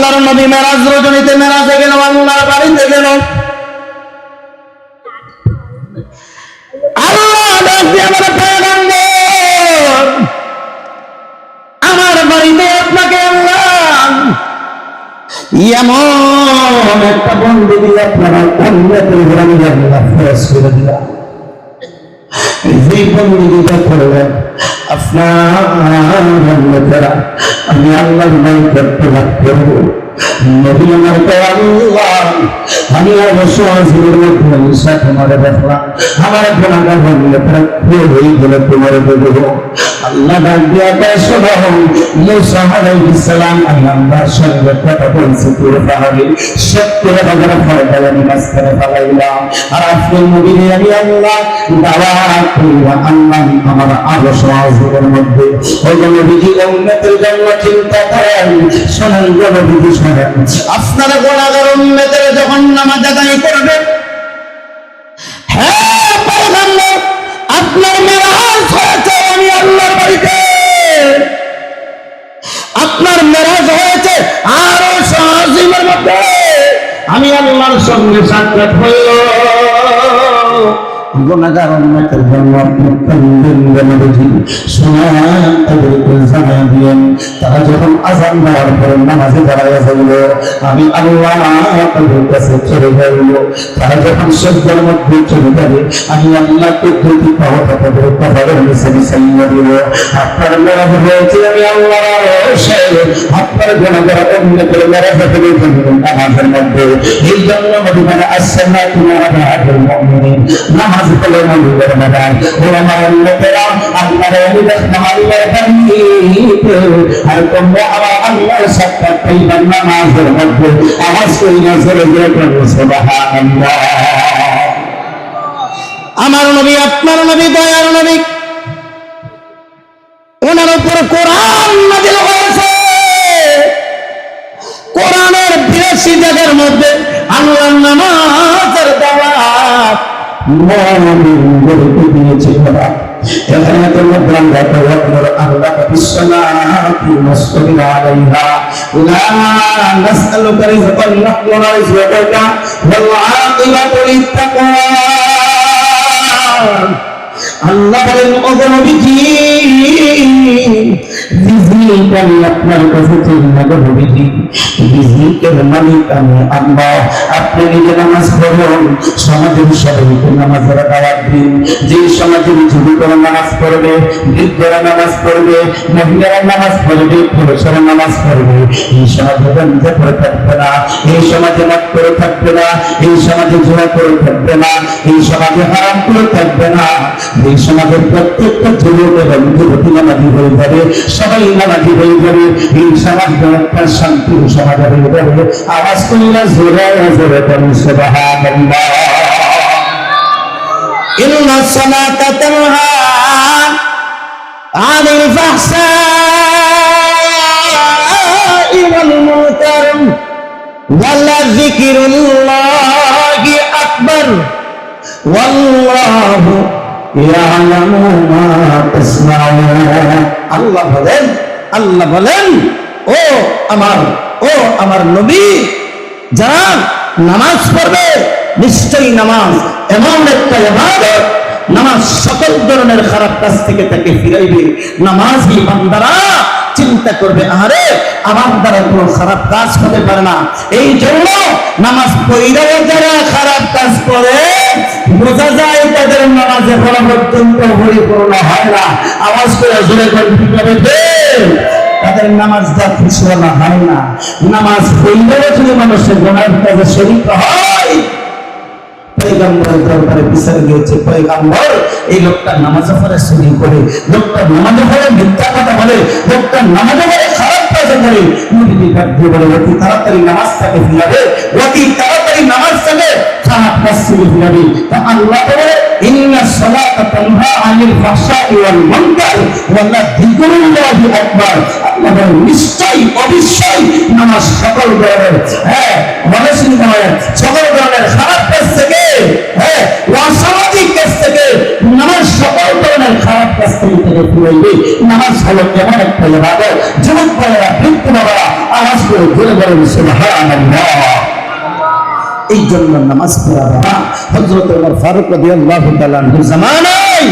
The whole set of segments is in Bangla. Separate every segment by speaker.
Speaker 1: আল্লাহর নবী মেরাজ রজনীতে মেরাজে গেল, আল্লাহর বাড়িতে গেল। আল্লাহ ডাক দিয়ে আমার পয়গম্বর, আমার বাড়িতে আপনাকে আল্লাহ এমন একটা বন্ধু দিয়ে আপনারা জান্নাতের ঘরে আল্লাহ ফরজ করে দিলাম। যে বন্ধুটা করলেন আপনার জান্নাতেরা, আমি আল্লাহর নাম করতে লাগবো। নবী আমার আল্লাহ, আমি অবশ্যই আজিমের মধ্যে ঈশা তোমারে দেখলাম, আমার গুনাহগার জান্নাতেরা হয়ে গেলে তোমারে দেবো। আল্লাহ ডাক দিয়া কয়, শোনো মুসা আলাইহিস সালাম আমি আল্লাহর সঙ্গে কথা বলছি তোর পাহাড়ে ৭০,০০০ ফরজ মাঝখানে ফেলাইলাম। আর আপনি নবী আমি আল্লাহ দাওয়াত করিয়া আল্লাহ আমার আরশ আজিমের মধ্যে ওই নবীজি উম্মতের জন্য চিন্তা করেন। শোনেন নবীজি শোনেন, আপনারা গুনাহগার উম্মতের যখন নামাজ আদায় করবে, হ্যাঁ পয়গম্বর আপনার মেরাজ হয়েছে আমি আল্লাহর বাড়িতে, আপনার মেরাজ হয়েছে আরশ আজিমের মধ্যে, আমি আল্লাহর সঙ্গে সাক্ষাৎ হইল। গুনাহগার উম্মতের জন্য আপনি কান্দেন নবীজি, শোনেন তাদেরকে জানাই দিয়েন, তারা যখন আযান দেওয়ার পরে নামাজে দাঁড়াইয়া যাইল, আমি আল্লাহ তাদের কাছে চলে যাইল। তারা যখন সিজদার মধ্যে চলে যাবে, আমি আল্লাহ কুদরতি পাওয়াটা তাদের কপালের নিচে মিশাইয়া দিব। আপনার মেরাজ হয়েছে আমি আল্লাহর আরশে, আপনার গুনাহগার উম্মতের মেরাজ হয়েছে নামাজের মধ্যে। এই জন্য নবী বলেন, আসসালাতু আলা আল মুমিনিন, নামাজ পড়লে নবীর নাম। ও আমার উম্মতেরা, আপনারা ওলিদের নামাজের বাড়িতে আর তোমরা আমার আল্লাহর সাক্ষাৎ পাইবার নামাজের মধ্যে আওয়াজ করিয়া জোরে জোরে পড়ো সুবহানাল্লাহ। আমার নবী, আপনার নবী, দয়ার নবী, ওনার উপর কোরআন নাযিল হয়েছে। কোরআনের ৮২ জায়গার মধ্যে আল্লাহর নামাজের দাওয়াত মুমিনদেরকে দিয়েছে। এখানে তো মুদ্রাম রাখো আপনার আল্লাহ বিশ্বনাথি মুসলিম আলাইহা লা নাসআলুকা রিজকান নাহনু নারযুকুকা ওয়াল আকিবাতু লিত্তাকওয়া। আল্লাহ বলেন, ও নবীজি রিজিক আমি আপনার কাছে চাই না গো নবীজি, রিজিকের মালিক আমি আল্লাহ। আপনি নিজে নামাজ পড়ুন, সমাজের সবাইকে নামাজের দাওয়াত দিন। যে সমাজের যুবকরা নামাজ পড়বে, বৃদ্ধরা নামাজ পড়বে, মহিলারা নামাজ পড়বে, পুরুষেরা নামাজ পড়বে, এই সমাজে বন্ধে করে থাকবে না, এই সমাজে মদ করে থাকবে না, এই সমাজে জুয়া করে থাকবে না, এই সমাজে হারাম করে থাকবে না। এই সমাজের প্রত্যেকটা যুবক এবং যুবতী নামাজি হয়ে যাবে, সবাই নামাজি হয়ে যাবে। এই সমাজ একটা শান্তির সমাজ হয়ে যাবে। আওয়াজ করিয়া জোরে জোরে পড়ুন সুবহানাল্লাহ। ইন্নাস সালাতা তানহা আনিল ফাহশাই ওয়াল মুনকার ওয়ালা যিকরুল্লাহি আকবার ওয়াল্লাহু ইয়ালামু মা তাসমাউন। আল্লাহ বলেন, ও আমার নবী, যারা নামাজ পড়বে, নিশ্চয়ই নামাজ এমন একটা ইবাদত, নামাজ সকল ধরনের খারাপ কাজ থেকে তাকে ফিরাইবে। নামাজি বান্দারা চিন্তা করবে, আরে আমার দ্বারা কোনো খারাপ কাজ হতে পারে না। এই জন্য নামাজ পড়লেও যারা খারাপ কাজ করে, বোঝা যায় তাদের নামাজে পড়া পর্যন্ত পরিপূর্ণ হয় না। আওয়াজ করে জোরে বলতে, তাদের নামাজটা খুশিওয়ালা হয় না। নামাজ পড়লেও যদি মানুষের গুনাহের কাজে শরীক হয়, পয়গম্বরের দরবারে বিচার গিয়েছে, পয়গম্বর এই লোকটা নামাজে পড়ে চুরি করে, লোকটা নামাজে পড়ে মিথ্যা কথা বলে, লোকটা নামাজে পড়ে খারাপ কাজ করে। নবী ডাক দিয়ে বলে, অতি তাড়াতাড়ি নামাজটাকে ফিরাবে, অতি তাড়াতাড়ি নামাজটাকে খারাপ কাজ থেকে ফিরাবে। তা আল্লাহ বলে, ইন্নাস সালাতা তানহা আনিল ফাহশাই ওয়াল মুনকার ওয়ালা যিকরুল্লাহি আকবার। আল্লাহ বলে, নিশ্চয়ই অবশ্যই নামাজ সকল ধরনের বলেছেন সকল ধরনের খারাপ কাজ থেকে, অসামাজিক কাজ থেকে, নামাজ সকল ধরনের খারাপ কাজ থেকে ফিরাইবে। নামাজ হলো এমন একটা ইবাদত, যুবক ভাইয়েরা, বৃদ্ধ বাবারা, আওয়াজ করে জোরে বলেন সুবহানাল্লাহ। এই জন্য নামাজ পড়া বাবা হযরত ওমর ফারুক রাদিয়াল্লাহু তাআলা আনহুর জামানায়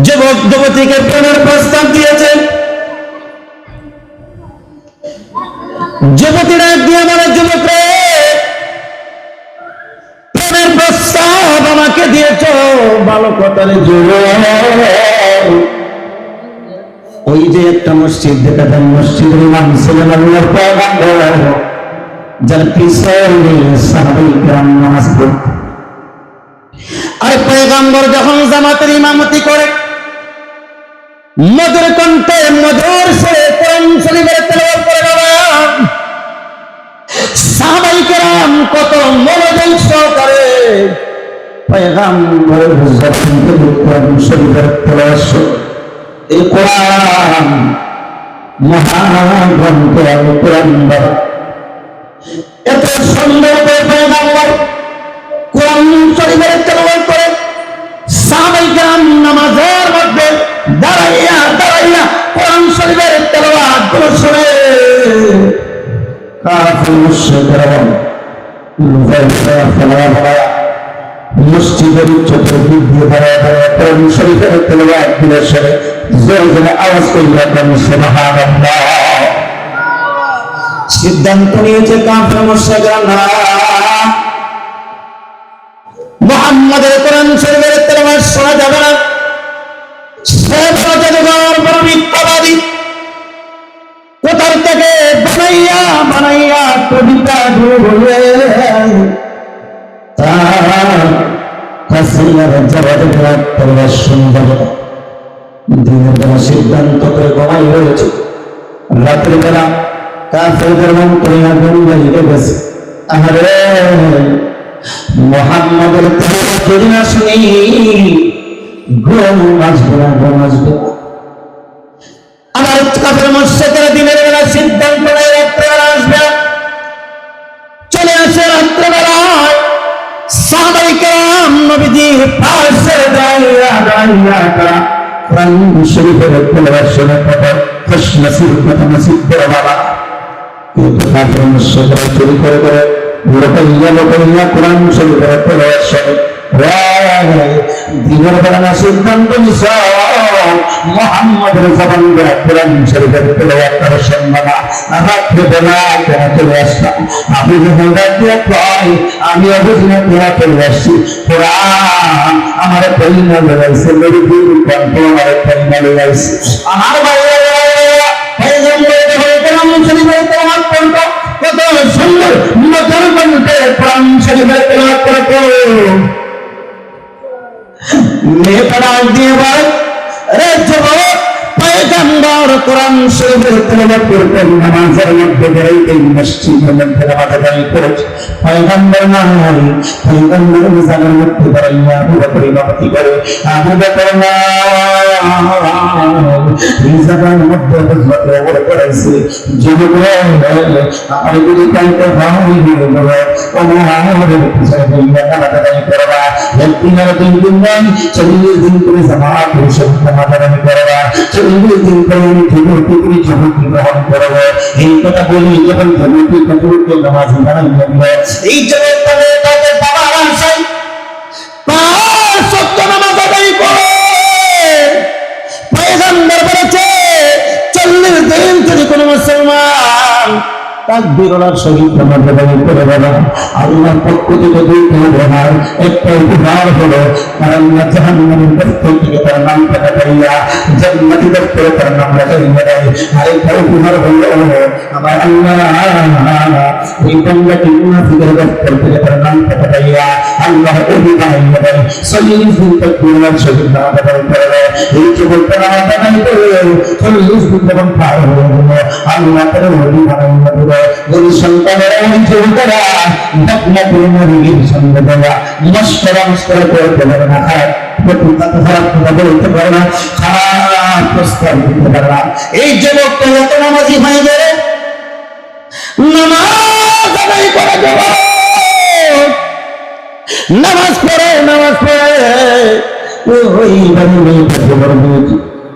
Speaker 1: যুবক যুবতীকে প্রেমের প্রস্তাব দিয়েছেন। যুবতীরা দিয়ে বলে, যুবকরা প্রেমের প্রস্তাব আমাকে দিয়েছ, ভালো কথা রে যুবক। ওই যে একটা মসজিদ দেখা যায়, মসজিদের ইমাম ছিলেন আল্লাহর পয়গম্বর, যার পিছনে সাহাবায়ে কেরাম নামাজ পড়ত। আর পয়গম্বর যখন জামাতের ইমামতি করে মধুর কণ্ঠে মধুর সুরে কোরআন শরীফের তেলাওয়াত করে বাবা, সাহাবায়ে কেরাম কত মনোযোগ সহকারে পয়গম্বরের যখন কোরআন শরীফের তেলাওয়াত শুনে, এই কোরআন মহাগ্রন্থ আল কোরআন এত সুন্দর করে পয়গম্বর কোরআন শরীফের তেলাওয়াত করে, সাহাবায়ে কেরাম নামাজের মধ্যে দাঁড়াইয়া দাঁড়াইয়া কোরআন শরীফের তেলাওয়াত গুলো শুনে কাফির মুশরিকরা মসজিদের চতুর্দিক দিয়ে দাঁড়ায় কোরআন শরীফের তেলাওয়াত গুলো শুনে জোরে জোরে আওয়াজ করে বলেন সুবহানাল্লাহ। সিদ্ধান্ত নিয়েছে কাফির মুশরিকরা, না, মুহাম্মাদের কোরআন শরীফের তেলাওয়াত শোনা যাবে না, সে জাদুঘর বড় মিথ্যাবাদী, কোথার থেকে বানাইয়া বানাইয়া কবিতা বলে তার কাছে আর জবাবে তেলাওয়াত শোনা যাবে না। দিনের বেলা সিদ্ধান্ত করে ঘুমাই হয়েছে, রাতের বেলা কাফেরদের মন করে আগুন জ্বলে গেছে। আরে মুহাম্মাদের তেলাওয়াত যদি না শুনি ঘুম আসবে না, ঘুম আসবে না। আমার কাফের মুশরিকরা দিনের বেলা সিদ্ধান্ত নেয় রাত্রেবেলা আসবে, চলে আসে রাত্রেবেলায় সাহাবায়ে কেরাম নবীজির পাশে দাঁড়িয়ে দাঁড়িয়ে কোরআন শরীফের তেলাওয়াত শুনে কত খুশনসিব কত নসিব করে বাবা। কিন্তু কাফের মুশরিকরা চুরি করে করে লোকাইয়া লোকাইয়া কোরআন শরীফের তেলাওয়াত শুনে দিনের বেলা না সিদ্ধান্ত নিছ মুহাম্মাদের জবান দিয়ে কোরআন শরীফের তেলাওয়াত করা সম্ভব না, রাত্রে বেলা কেন চলে আসলাম? আপনি যখন রাত্রে কয় আমি অবুঝনা কেন চলে আসছি, কোরআন আমার পরিণা লাগাইছে, মেরে দিন কণ্ঠ আমার পরিণা লাগাইছে। আমার ভাইয়েরা পয়গম্বরের কোরআন শরীফের তেলাওয়াত কণ্ঠ কত সুন্দর মধুর কণ্ঠে কোরআন শরীফের তেলাওয়াত করতো। মেয়েটা দিয়ে বল, রে যুবক, পয়গম্বর কোরআন শরীফের তেলাওয়াত করতেন, নামাজের মধ্যে বেরোতেন, মসজিদের মধ্যে নামাজ আদায় করেছে। পয়গম্বর নাই, পয়গম্বর মিজানের মধ্যে দাঁড়াইয়া আবু বকর ইমামতি করে, আবু বকর মিজানের মধ্যে হযরত ওমর করাইছে। যুবক আমার যদি কাইতে হয় ওমরের পিছনে গিয়ে নামাজ আদায় করবা, একদিন আর দুই দিন নয়, 40 দিন করে জামাত হিসেবে নামাজ আদায় করবা, 40 দিন করে ঠিকই যুবতী গ্রহণ করবো। এই কথা বলি যখন যুবতী কতকে নামাজ আদায় করবে, এই যুবক তাদের বাবার আশায় 5 ওয়াক্ত নামাজ আদায় করে। পয়গম্বর বলেছে 40 দিন যদি কোনো মুসলমান তাকবীরের সহিত নামাজ আদায় করে না, আল্লাহর পক্ষ থেকে দুইটা উপহার, একটা উপহার হলো কারণ জাহান্নামের দপ্তর থেকে তার নাম কাটাইয়া জান্নাতি দপ্তরে তার নাম কাটাইয়া দেয়। আরেকটা উপহার হলো আমার আল্লাহ এই বান্দাকে মুনাফিকের দপ্তর থেকে তার নাম কাটাইয়া আল্লাহ ওহী বানাইয়া দেয়। 40 দিন তাকবীরের সহিত নামাজ আদায় করে, এই যুবকটা নামাজ আদায় করে 40 দিন যখন পার হয়ে গেল, আল্লাহ তার ওহী বানাইয়া দেয়। ওই সন্তানেরা ওই যুবকেরা ডাকনা করে নবীর সঙ্গে দেওয়া মস্করা করতে পারে না, খারাপ কথা বলতে পারে না, খারাপ প্রস্তাব দিতে পারে না। এই যুবকটা এত নামাজি হয়ে গেলে নামাজ আদায় করে দেব, নামাজ পড়ে ওই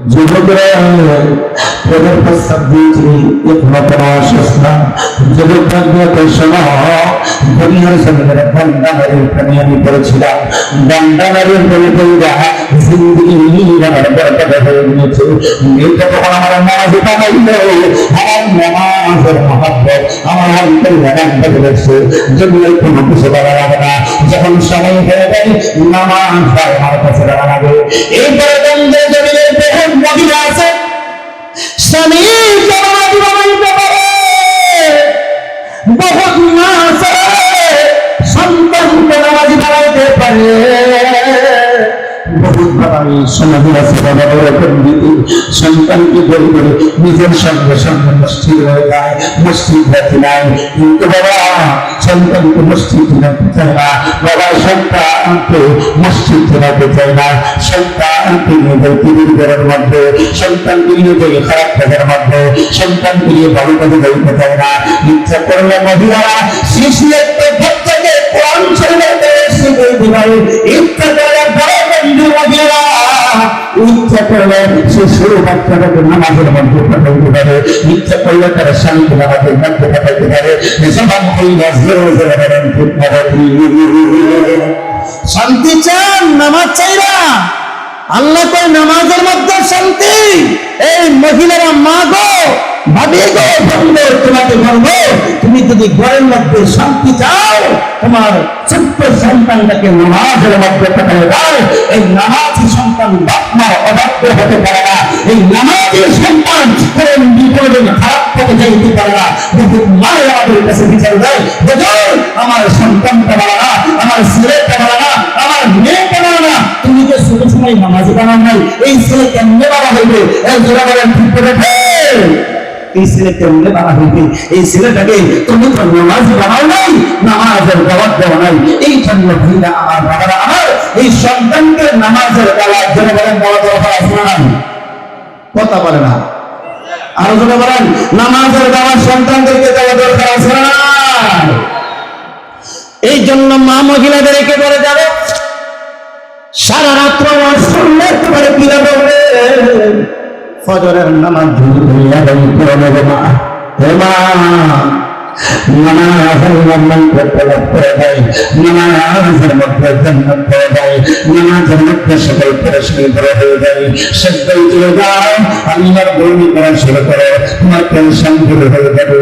Speaker 1: যুবকরা প্রধান প্রস্তাব দিয়েছি একমাত্র আশ্বাস না যুবক থাকবে সময় দুনিয়ার জমিনের বন্ডানারের প্রেমে আমি পড়েছিলাম বন্ডানারের প্রেমে পড়া জিন্দগি আমার বরবাদ হয়ে গিয়েছে এটা তখন আমার নামাজ বানাইল আমার নামাজের মহব্বত আমার অন্তরে লাগান বদলেছে দুনিয়ার কোনো কিছু ভালো লাগে না যখন সময় হয়ে যায় নামাজ আমার কাছে লাগাবে এইবারে বন্ধের জমিনের বহু মহিলা আছে স্বামী নামাজি বানাইতে পারে বহুত মা আছে সন্তানকে নামাজি বানাইতে পারে বহুত ভাবে সমাজে আছে বাবা এরকম দিদি সন্তানকে বলি করে নিজের সঙ্গে সঙ্গে মসজিদ হয়ে যায় মসজিদ রাখি নাই কিন্তু বাবা সন্তানকে মসজিদ রাখতে চায় না বাবা সন্তানকে মসজিদ রাখতে চায় না সন্তানকে নিজের টিভির ঘরের মধ্যে সন্তানকে নিজের খারাপ কাজের মধ্যে সন্তানকে নিয়ে ভালো কাজে যাইতে চায় না ইচ্ছা করলে মহিলারা শিশু একটা বাচ্চাকে কোরআন শরীফে শিখিয়ে দিবে ইচ্ছা করলে বড় বন্ধু মহিলা ইচ্ছা করলে শিশু বাচ্চাটাকে নামাজের মধ্যে পাঠাইতে পারে ইচ্ছা করলে তারা স্বামীকে নামাজের মধ্যে পাঠাইতে পারে সবাই মহিলা শান্তি চান নামাজ চাইরা আল্লাহ কই নামাজের মধ্যে শান্তি এই মহিলারা মা গো ভাবি গো বন্ধু তোমাকে বলবো তুমি যদি ঘরের মধ্যে শান্তি চাও তোমার ছোট্ট সন্তানটাকে নামাজের মধ্যে পাঠায় দাও এই নামাজি সন্তান বাপমার অবাধ্য হতে পারে না এই নামাজি সন্তান কোন বিপদে খারাপ পথে যাইতে পারে না যদি মায়ের আমাদের কাছে বিচার দেয় বুঝুন আমার সন্তানটা ভালো না আমার ছেলেটা ভালো না আমার মেয়েটা ভালো না তুমি যে ছোট সময় নামাজি বানাও নাই এই ছেলে কেমনে বাবা হইবে এই জোড়া বলেন ঠিক করে এই ছেলে কেমনে বাবা হইবে এই ছেলেটাকে তুমি তো নামাজি বানাও নাই নামাজের দাওয়াত দেওয়া নাই এই জন্য ভাইরা আমার বাবারা আমার এই সন্তানকে নামাজের দাওয়াত জোড়া বলেন দেওয়া দরকার আছে না কথা বলে না আরো জোড়া বলেন নামাজের দাওয়াত সন্তানদেরকে দেওয়া দরকার আছে না এই জন্য মা মহিলাদেরকে বলে যাবে সারা রাত্র নামাজ শুনলে একেবারে পিলা বলবে ফজরের নামাজ ধুইয়া পড়বে মা হে মা নামাজের মধ্যে লাভ করে দেয় নামাজের মধ্যে জান্নাত পেয়ে যায় নামাজের মধ্যে সকল পরেশানি দূর হয়ে যায় সেজদায় চলে যাও আল্লাহর গুণ করা শুরু করো তোমার টেনশন দূর হয়ে যাবে